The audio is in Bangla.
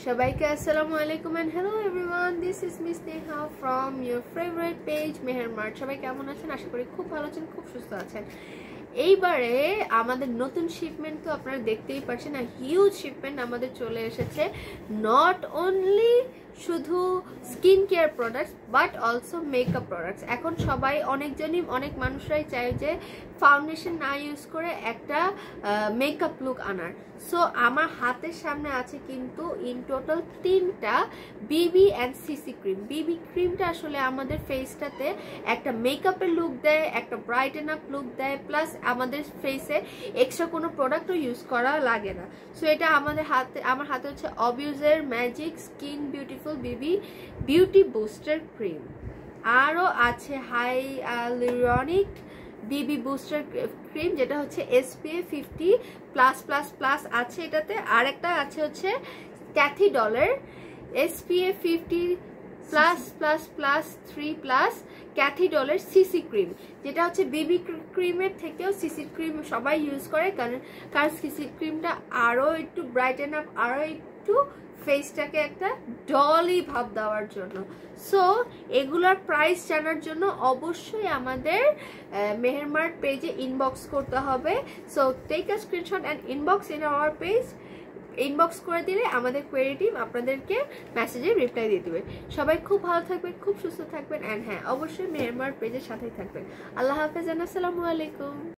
সবাইকে আসসালামু আলাইকুম and hello everyone, this is Miss Neha from your favorite page Meher Mart. সবাই কেমন আছেন? আশা করি খুব ভালো আছেন, খুব সুস্থ আছেন। এইবারে আমাদের নতুন শিপমেন্ট তো আপনারা দেখতেই পাচ্ছেন, না হিউজ শিপমেন্ট আমাদের চলে এসেছে। নট অনলি শুধু skin care products but also makeup products. এখন সবাই অনেক মানুষরাই চায় যে ফাউন্ডেশন না ইউজ করে একটা মেকআপ লুক আনার। সো আমার হাতের সামনে আছে কিন্তু ইন টোটাল 3টা বিবি অ্যান্ড সিসি ক্রিম। বিবি ক্রিমটা আসলে আমাদের ফেসটাতে একটা মেকআপের লুক দেয়, একটা ব্রাইটেন আপ লুক দেয়, প্লাস আমাদের ফেসে এক্সট্রা কোনো প্রোডাক্টও ইউজ করা লাগে না। সো এটা আমার হাতে হচ্ছে অবিউজের magic skin beautiful beauty booster cream. আরও আছে হাইয়ালুরনিক বিবি বুস্টার ক্রিম, যেটা হচ্ছে SPF 50+++ আছে এটাতে। আর একটা আছে হচ্ছে ক্যাথি ডলের SPF 50+++3+ ক্যাথি ডলের সিসি ক্রিম, যেটা হচ্ছে বিবি ক্রিমের থেকেও সিসি ক্রিম সবাই ইউজ করে, কারণ সিসি ক্রিমটা আরও একটু ব্রাইটেন আপ, আরও একটু ফেসটাকে একটা ডলি ভাব দেওয়ার জন্য। সো এগুলোর প্রাইস জানার জন্য অবশ্যই আমাদের মেহের মার্ট পেজে ইনবক্স করতে হবে। So take a screenshot and inbox in our page. Inbox করে দিলে আমাদের কোয়েরি টিম আপনাদেরকে মেসেজে রিপ্লাই দিয়ে দেবে। সবাই খুব ভালো থাকবেন, খুব সুস্থ থাকবেন, অ্যান্ড হ্যাঁ অবশ্যই মেহের মার্ট পেজের সাথেই থাকবেন। আল্লাহ হাফেজ, আসসালামু আলাইকুম।